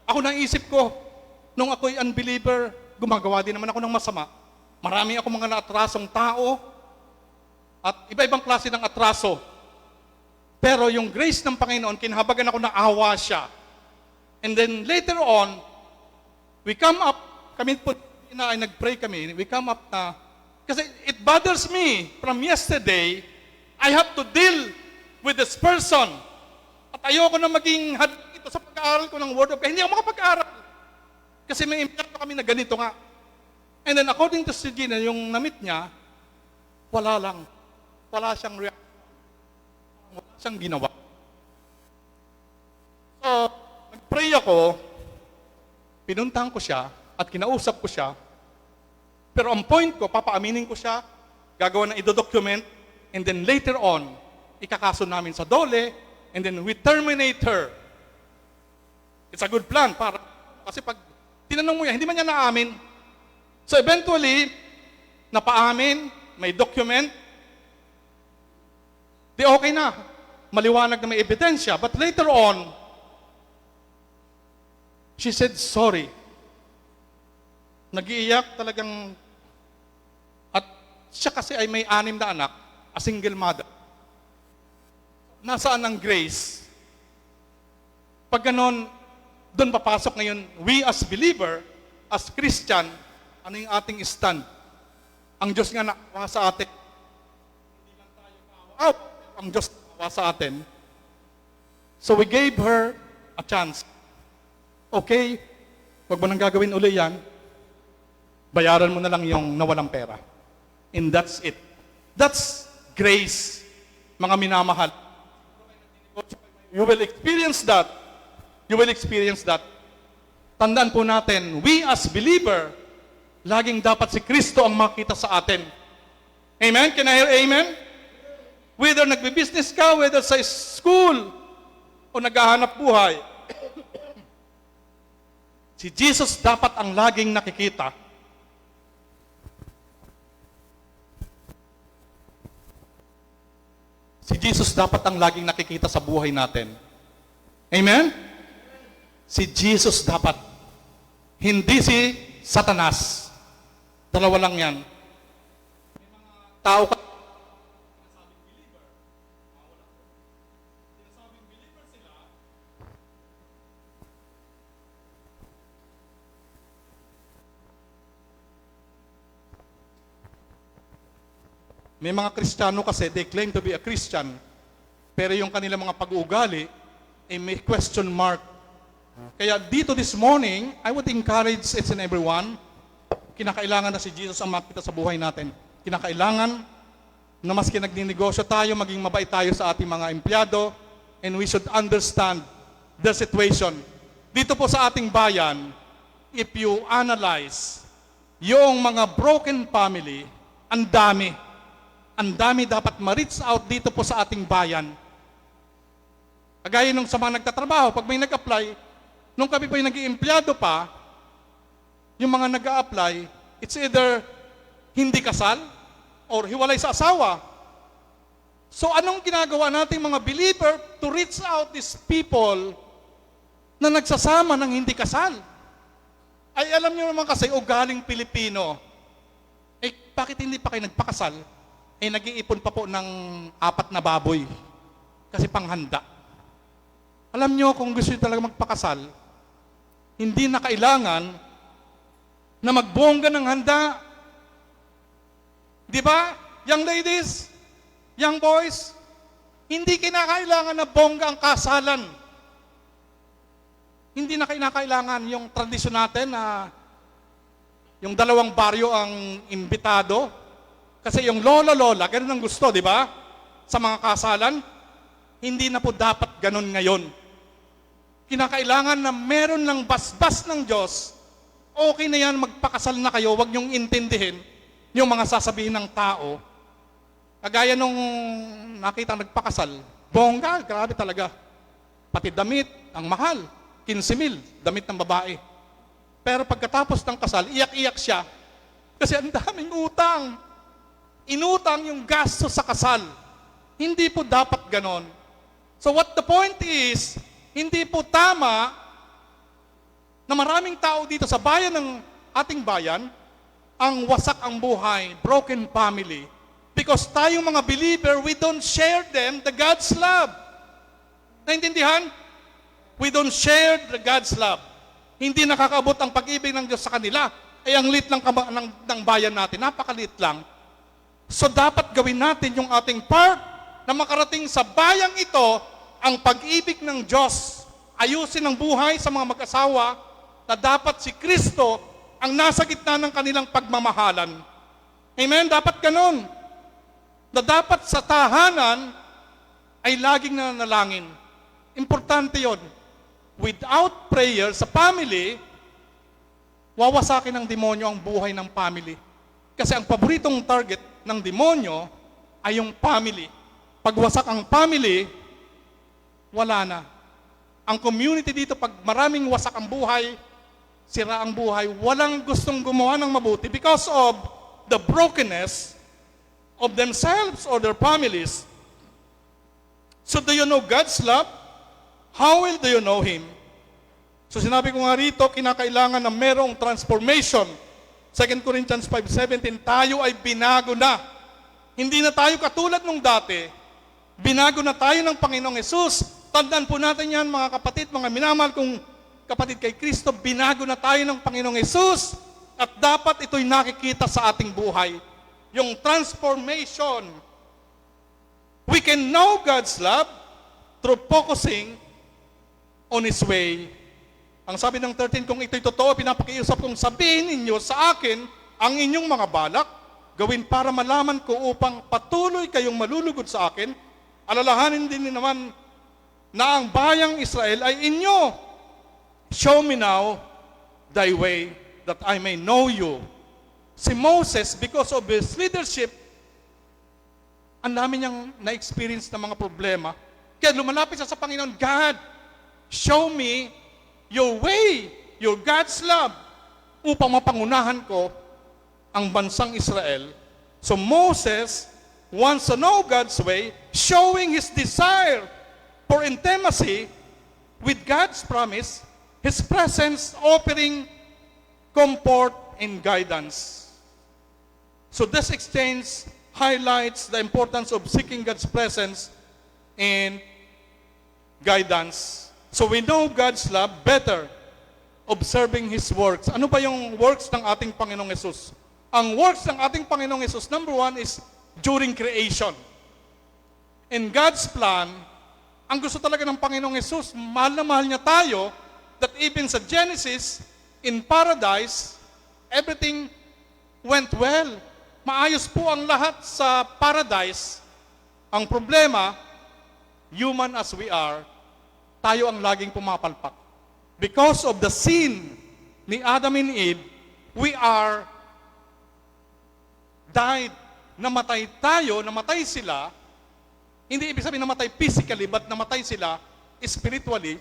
[SPEAKER 1] Ako naisip ko, nung ako'y unbeliever, gumagawa din naman ako ng masama. Marami ako mga naatrasong tao at iba-ibang klase ng atraso. Pero yung grace ng Panginoon, kinahabagan ako na awa siya. And then later on, we come up, kami po na ay nag-pray kami, we come up na, kasi it bothers me from yesterday, I have to deal with this person. At ayoko na maging ito sa pag-aaral ko ng Word of God. Hindi ako makapag-aaral. Kasi may impact kami na ganito nga. And then according to si Gina, yung na-meet niya, wala lang. Wala siyang reaction. Wala siyang ginawa. So, nag-pray ako, pinuntahan ko siya, at kinausap ko siya. Pero ang point ko, papaaminin ko siya, gagawa ng idodocument, and then later on, ikakaso namin sa dole, and then we terminate her. It's a good plan, kasi pag tinanong mo yan, hindi man niya naamin. So eventually, napaamin, may document, di okay na. Maliwanag na may ebidensya. But later on, she said sorry. Nag-iiyak talagang, at siya kasi ay may 6 na anak, a single mother. Nasaan ang grace? Pag ganon, doon papasok ngayon, we as believer, as Christian, ano yung ating stand? Ang Diyos nga nakawa sa atin. Hindi lang tayo kawa. Ang Diyos nakawa sa atin. So we gave her a chance. Okay, wag mo nang gagawin uli yan. Bayaran mo na lang yung nawalang pera. And that's it. That's grace, mga minamahal. You will experience that. You will experience that. Tandaan po natin, we as believer, laging dapat si Kristo ang makita sa atin. Amen? Can I hear amen? Whether nagbe-business ka, whether sa school, o naghahanap buhay. Si Jesus dapat ang laging nakikita. Si Jesus dapat ang laging nakikita sa buhay natin. Amen? Si Jesus dapat. Hindi si Satanas. Dalawa lang yan. May mga tao ka sinasabing believer. Sinasabing believer sila. May mga Kristiyano kasi, they claim to be a Christian, pero yung kanilang mga pag-uugali, may question mark. Kaya dito this morning, I would encourage each and everyone, kinakailangan na si Jesus ang makita sa buhay natin. Kinakailangan na maski nagninegosyo tayo, maging mabait tayo sa ating mga empleyado, and we should understand the situation. Dito po sa ating bayan, if you analyze yung mga broken family, ang dami dapat ma-reach out dito po sa ating bayan. Kagaya nung sa mga nagtatrabaho, pag may nag-apply, nung kami po yung nag-i-empleyado pa, yung mga nag-a-apply, it's either hindi kasal or hiwalay sa asawa. So anong ginagawa nating mga believer to reach out these people na nagsasama ng hindi kasal? Ay alam niyo naman kasi, ugaling Pilipino, bakit hindi pa kayo nagpakasal? Nag-iipon pa po ng 4 na baboy. Kasi panghanda. Alam nyo, kung gusto nyo talaga magpakasal, hindi na kailangan na magbongga ng handa. Di ba? Young ladies, young boys, hindi kinakailangan na bongga ang kasalan. Hindi na kinakailangan yung tradisyon natin na yung 2 baryo ang imbitado. Kasi yung lola-lola, ganun ang gusto, di ba? Sa mga kasalan, hindi na po dapat ganun ngayon. Kinakailangan na meron ng basbas ng Diyos, okay na yan, magpakasal na kayo, huwag niyong intindihin yung mga sasabihin ng tao. Kagaya nung nakita nagpakasal, bongga, grabe talaga. Pati damit, ang mahal, 15,000, damit ng babae. Pero pagkatapos ng kasal, iyak-iyak siya, kasi ang daming utang. Inutang yung gasto sa kasal. Hindi po dapat ganon. So what the point is, hindi po tama na maraming tao dito sa bayan ng ating bayan, ang wasak ang buhay, broken family. Because tayong mga believer, we don't share them the God's love. Naintindihan? We don't share the God's love. Hindi nakakaabot ang pag-ibig ng Diyos sa kanila. Ang lit ng bayan natin, napakalit lang. So dapat gawin natin yung ating part na makarating sa bayang ito ang pag-ibig ng Diyos. Ayusin ang buhay sa mga mag-asawa na dapat si Kristo ang nasa gitna ng kanilang pagmamahalan. Amen? Dapat ganun. Na dapat sa tahanan ay laging nananalangin. Importante yon. Without prayer sa family, wawasakin ng demonyo ang buhay ng family. Kasi ang paboritong target ng demonyo ay yung family. Pag wasak ang family, wala na. Ang community dito, pag maraming wasak ang buhay, sira ang buhay, walang gustong gumawa ng mabuti because of the brokenness of themselves or their families. So do you know God's love? How will do you know Him? So sinabi ko nga rito, kinakailangan na merong transformation. 2 Corinthians 5:17, tayo ay binago na. Hindi na tayo katulad nung dati. Binago na tayo ng Panginoong Hesus. Tandaan po natin yan, mga kapatid, mga minamahal kong kapatid kay Kristo, binago na tayo ng Panginoong Hesus at dapat ito'y nakikita sa ating buhay. Yung transformation. We can know God's love through focusing on His way. Ang sabi ng 13, kung ito'y totoo, pinapakiusap kong sabihin ninyo sa akin ang inyong mga balak, gawin para malaman ko upang patuloy kayong malulugod sa akin. Alalahanin din naman na ang bayang Israel ay inyo. Show me now thy way that I may know you. Si Moses, because of his leadership, ang dami niyang na-experience ng mga problema. Kaya lumalapit siya sa Panginoon, God, show me your way. your God's love upang mapangunahan ko ang bansang Israel. So Moses wants to know God's way, showing his desire for intimacy with God's promise, his presence offering comfort and guidance. So this exchange highlights the importance of seeking God's presence and guidance. So we know God's love better observing His works. Ano ba yung works ng ating Panginoong Yesus? Ang works ng ating Panginoong Yesus, number one is during creation. In God's plan, ang gusto talaga ng Panginoong Yesus, mahal na mahal niya tayo, that even sa Genesis, in paradise, everything went well. Maayos po ang lahat sa paradise. Ang problema, human as we are, tayo ang laging pumapalpak. Because of the sin ni Adam and Eve, we are died. Namatay tayo, namatay sila. Hindi ibig sabihin namatay physically, but namatay sila spiritually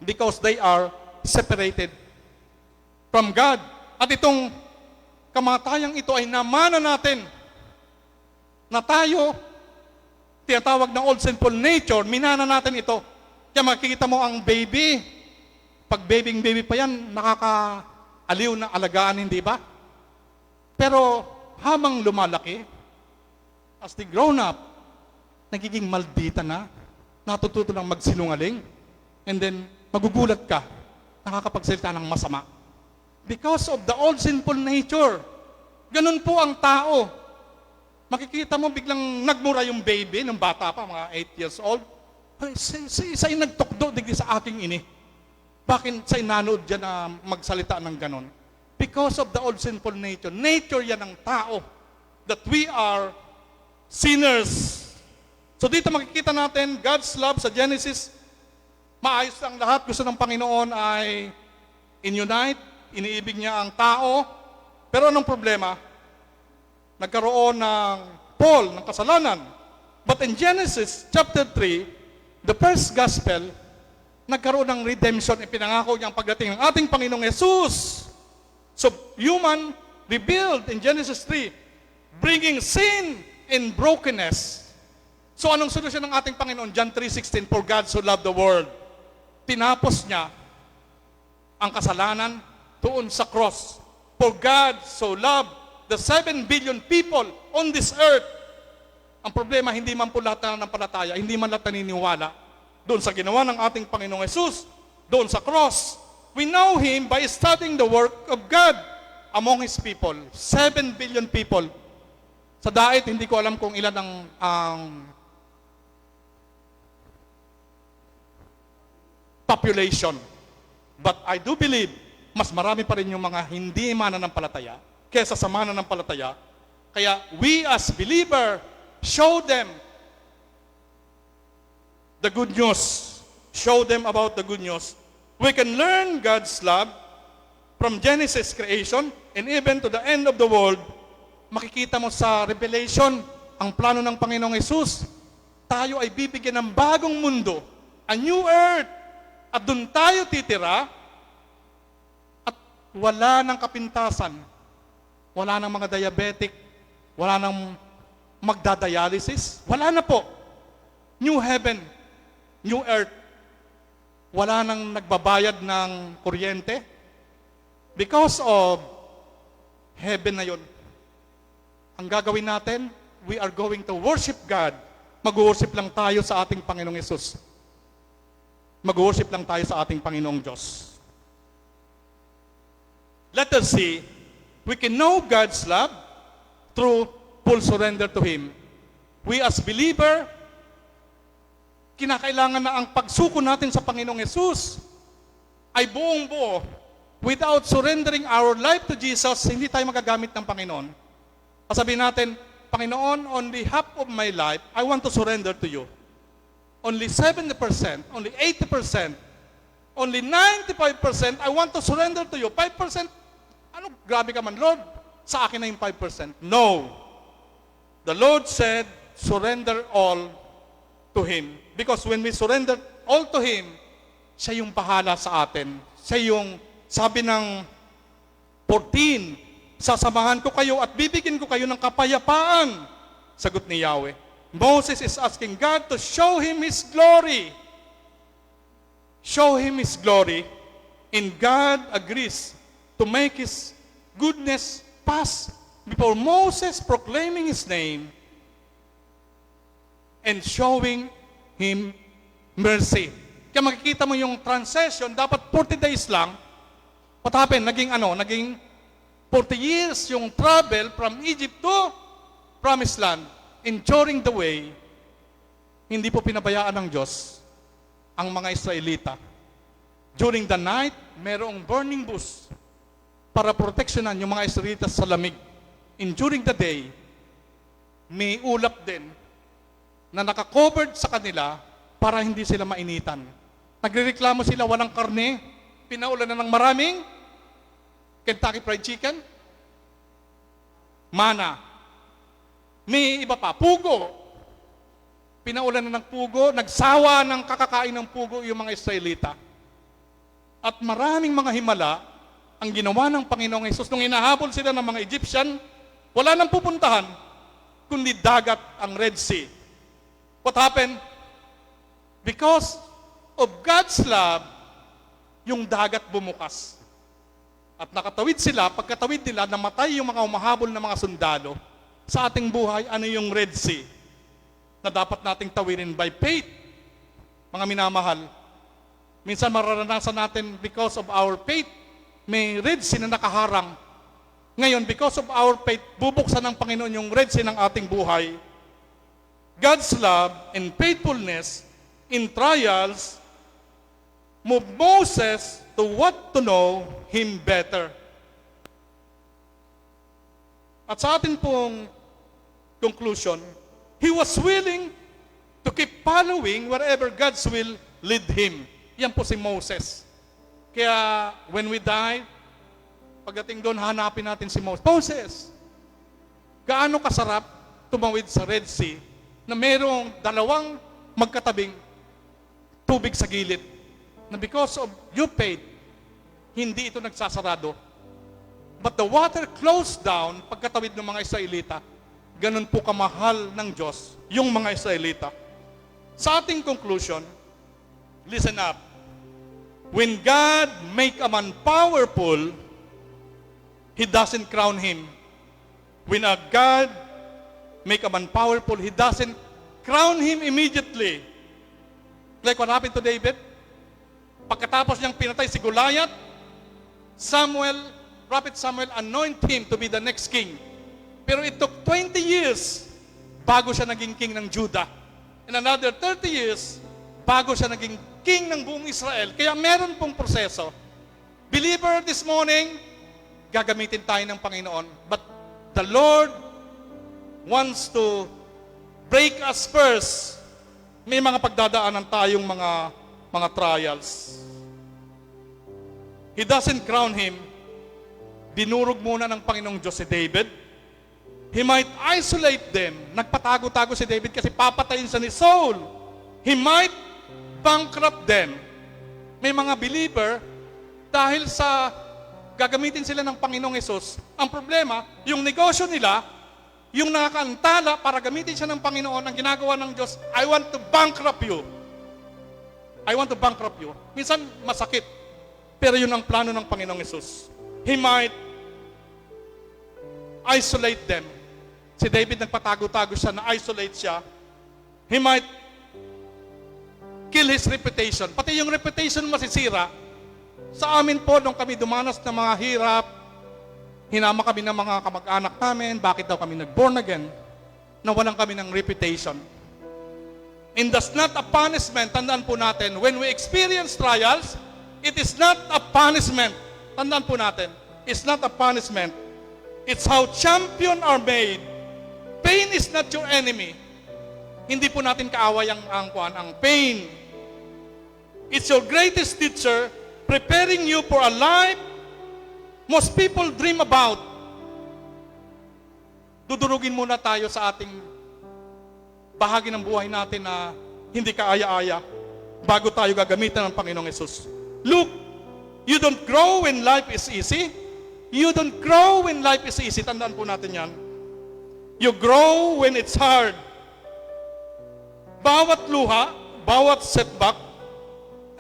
[SPEAKER 1] because they are separated from God. At itong kamatayang ito ay namana natin na tayo, tinatawag ng old sinful nature, minana natin ito. Kaya makikita mo ang baby, pag baby pa yan, nakakaaliw na alagaan, hindi ba? Pero habang lumalaki, as they grown up, nagiging maldita na, natututo ng magsinungaling, and then magugulat ka, nakakapagsalita ng masama. Because of the old sinful nature. Ganun po ang tao. Makikita mo biglang nagmura yung baby, nung bata pa, mga 8 years old. Ay, sa'yo nagtukdo digdi sa aking ini. Bakit sa'yo nanood dyan na magsalita ng ganon? Because of the old sinful nature. Nature yan ng tao. That we are sinners. So dito makikita natin, God's love sa Genesis, maayos ang lahat. Gusto ng Panginoon ay in-unite, iniibig niya ang tao. Pero anong problema? Nagkaroon ng fall, ng kasalanan. But in Genesis chapter 3, the first gospel, nagkaroon ng redemption, ipinangako niya ang pagdating ng ating Panginoong Yesus. So, human rebuild in Genesis 3, bringing sin and brokenness. So, anong solusyon ng ating Panginoon? John 3:16, for God so loved the world. Tinapos niya ang kasalanan doon sa cross. For God so loved the 7 billion people on this earth. Ang problema, hindi man po lahat na nanampalataya, hindi man lahat naniniwala doon sa ginawa ng ating Panginoong Yesus, doon sa cross. We know Him by studying the work of God among His people. 7 billion people. Sa daet, hindi ko alam kung ilan ang population. But I do believe, mas marami pa rin yung mga hindi mananampalataya kesa sa mananampalataya. Kaya we as believer, show them the good news. Show them about the good news. We can learn God's love from Genesis creation and even to the end of the world. Makikita mo sa Revelation, ang plano ng Panginoong Yesus, tayo ay bibigyan ng bagong mundo, a new earth, at doon tayo titira, at wala ng kapintasan, wala ng mga diabetic, wala ng magdadialysis, wala na po. New heaven, new earth. Wala nang nagbabayad ng kuryente. Because of heaven na yun. Ang gagawin natin, we are going to worship God. Mag-worship lang tayo sa ating Panginoong Yesus. Mag-worship lang tayo sa ating Panginoong Diyos. Let us see, we can know God's love through full surrender to Him. We as believer, kinakailangan na ang pagsuko natin sa Panginoong Yesus ay buong buo. Without surrendering our life to Jesus, hindi tayo magagamit ng Panginoon. Sabihin natin, Panginoon, only half of my life, I want to surrender to you. Only 70%, only 80%, only 95%, I want to surrender to you. 5%, ano, grabe ka man, Lord, sa akin na yung 5%. No. The Lord said, surrender all to Him. Because when we surrender all to Him, siya yung bahala sa atin. Siya yung Sabi ng 14, sasamahan ko kayo at bibigyan ko kayo ng kapayapaan. Sagot ni Yahweh. Moses is asking God to show him His glory. Show him His glory. And God agrees to make His goodness pass before Moses, proclaiming His name and showing him mercy. Kaya makikita mo yung transition, dapat 40 days lang. What happened? Naging 40 years yung travel from Egypt to Promised Land. And during the way, hindi po pinabayaan ng Diyos ang mga Israelita. During the night, merong burning bush para proteksyonan yung mga Israelita sa lamig. And during the day, may ulap din na nakakovered sa kanila para hindi sila mainitan. Nagrereklamo sila, walang karne, pinaulan na ng maraming Kentucky Fried Chicken, mana. May iba pa, pugo. Pinaulan na ng pugo, nagsawa ng kakakain ng pugo yung mga Israelita. At maraming mga himala ang ginawa ng Panginoong Hesus nung hinahabol sila ng mga Egyptian, wala nang pupuntahan, kundi dagat ang Red Sea. What happened? Because of God's love, yung dagat bumukas. At nakatawid sila, pagkatawid nila, namatay yung mga umahabol na mga sundalo. Sa ating buhay, ano yung Red Sea na dapat nating tawirin by faith? Mga minamahal, minsan mararanasan natin because of our faith, may Red Sea na nakaharang. Ngayon, because of our faith, bubuksan ng Panginoon yung Red Sea ng ating buhay. God's love and faithfulness in trials move Moses to what to know Him better. At sa atin pong conclusion, he was willing to keep following wherever God's will lead him. Yan po si Moses. Kaya when we die, pagdating doon, hanapin natin si Moses. Moses, gaano kasarap tumawid sa Red Sea na merong dalawang magkatabing tubig sa gilid na because of your faith, hindi ito nagsasarado. But the water closed down pagkatawid ng mga Israelita. Ganun po kamahal ng Diyos yung mga Israelita. Sa ating conclusion, listen up. When God make a man powerful, He doesn't crown him. When a God make a man powerful, He doesn't crown him immediately. Like what happened to David? Pagkatapos niyang pinatay si Goliath, Prophet Samuel anoint him to be the next king. Pero it took 20 years bago siya naging king ng Judah. And another 30 years bago siya naging king ng buong Israel. Kaya meron pong proseso. Believer, this morning, gagamitin tayo ng Panginoon. But the Lord wants to break us first. May mga pagdadaanan tayong mga trials. He doesn't crown him. Dinurog muna ng Panginoong Diyos si David. He might isolate them. Nagpatago-tago si David kasi papatayin siya ni Saul. He might bankrupt them. May mga believer, dahil sa gagamitin sila ng Panginoong Hesus, ang problema, yung negosyo nila, yung nakakaantala para gamitin siya ng Panginoon, ang ginagawa ng Diyos, I want to bankrupt you. I want to bankrupt you. Minsan masakit, pero yun ang plano ng Panginoong Hesus. He might isolate them. Si David nagpatago-tago siya, na-isolate siya. He might kill his reputation. Pati yung reputation masisira. Sa amin po, nung kami dumanas ng mga hirap, hinama kami ng mga kamag-anak namin, bakit daw kami nag-born again, nawalan kami ng reputation. And that's not a punishment. Tandaan po natin, when we experience trials, it is not a punishment. Tandaan po natin, it's not a punishment. It's how champion are made. Pain is not your enemy. Hindi po natin kaaway ang pain. It's your greatest teacher preparing you for a life most people dream about. Dudurugin muna tayo sa ating bahagi ng buhay natin na hindi kaaya-aya bago tayo gagamitan ng Panginoong Hesus. Luke, You don't grow when life is easy. You don't grow when life is easy. Tandaan po natin yan. You grow when it's hard. Bawat luha, bawat setback,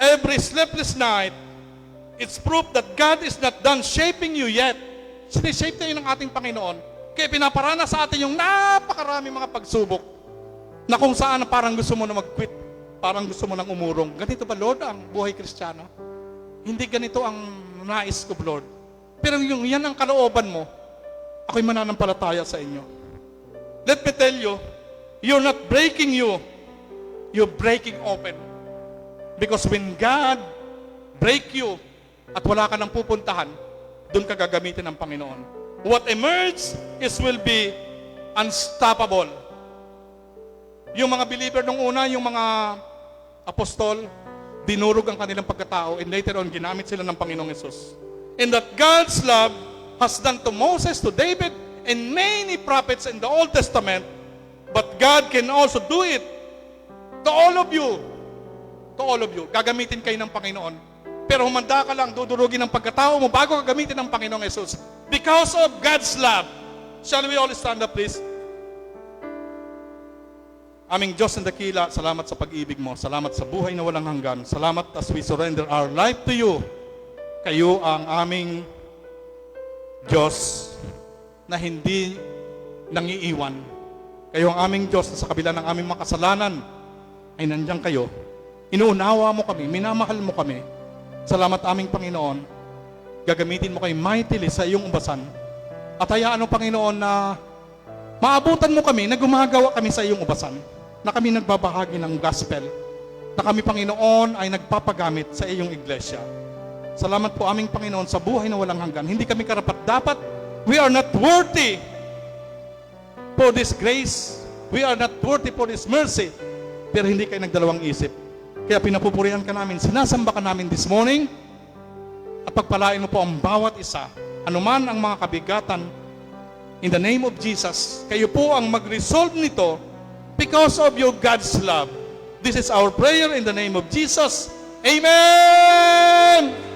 [SPEAKER 1] every sleepless night, it's proof that God is not done shaping you yet. Sinishape tayo ng ating Panginoon. Kaya pinaparana sa atin yung napakarami mga pagsubok na kung saan parang gusto mo na mag-quit, parang gusto mo nang umurong. Ganito ba, Lord, ang buhay Kristiyano? Hindi ganito ang nais ko, Lord. Pero yung yan ang kalooban mo, ako'y mananampalataya sa inyo. Let me tell you, you're not breaking you. You're breaking open. Because when God break you at wala ka nang pupuntahan, doon ka gagamitin ng Panginoon. What emerges will be unstoppable. Yung mga believer nung una, yung mga apostol, dinurog ang kanilang pagkatao and later on, ginamit sila ng Panginoong Yesus. And that God's love has done to Moses, to David, and many prophets in the Old Testament, but God can also do it to all of you. To all of you. Gagamitin kayo ng Panginoon. Pero humanda ka lang, dudurugin ang pagkatao mo bago gagamitin ng Panginoong Yesus. Because of God's love. Shall we all stand up, please? Aming Diyos and Dakila, salamat sa pag-ibig mo. Salamat sa buhay na walang hanggan. Salamat as we surrender our life to you. Kayo ang aming Diyos na hindi nangiiwan. Kayo ang aming Diyos na sa kabila ng aming mga kasalanan ay nandiyan kayo. Inuunawa mo kami, minamahal mo kami. Salamat aming Panginoon. Gagamitin mo kay mightily sa iyong umbasan. At hayaan mo, Panginoon, na maabutan mo kami na gumagawa kami sa iyong ubasan. Na kami nagbabahagi ng gospel. Na kami, Panginoon, ay nagpapagamit sa iyong iglesia. Salamat po aming Panginoon sa buhay na walang hanggan. Hindi kami karapat-dapat. We are not worthy for this grace. We are not worthy for this mercy. Pero hindi kayo nagdalawang isip. Kaya pinapupurihan ka namin, sinasamba ka namin this morning, at pagpalain mo po ang bawat isa, anuman ang mga kabigatan, in the name of Jesus, kayo po ang mag-resolve nito because of your God's love. This is our prayer in the name of Jesus. Amen!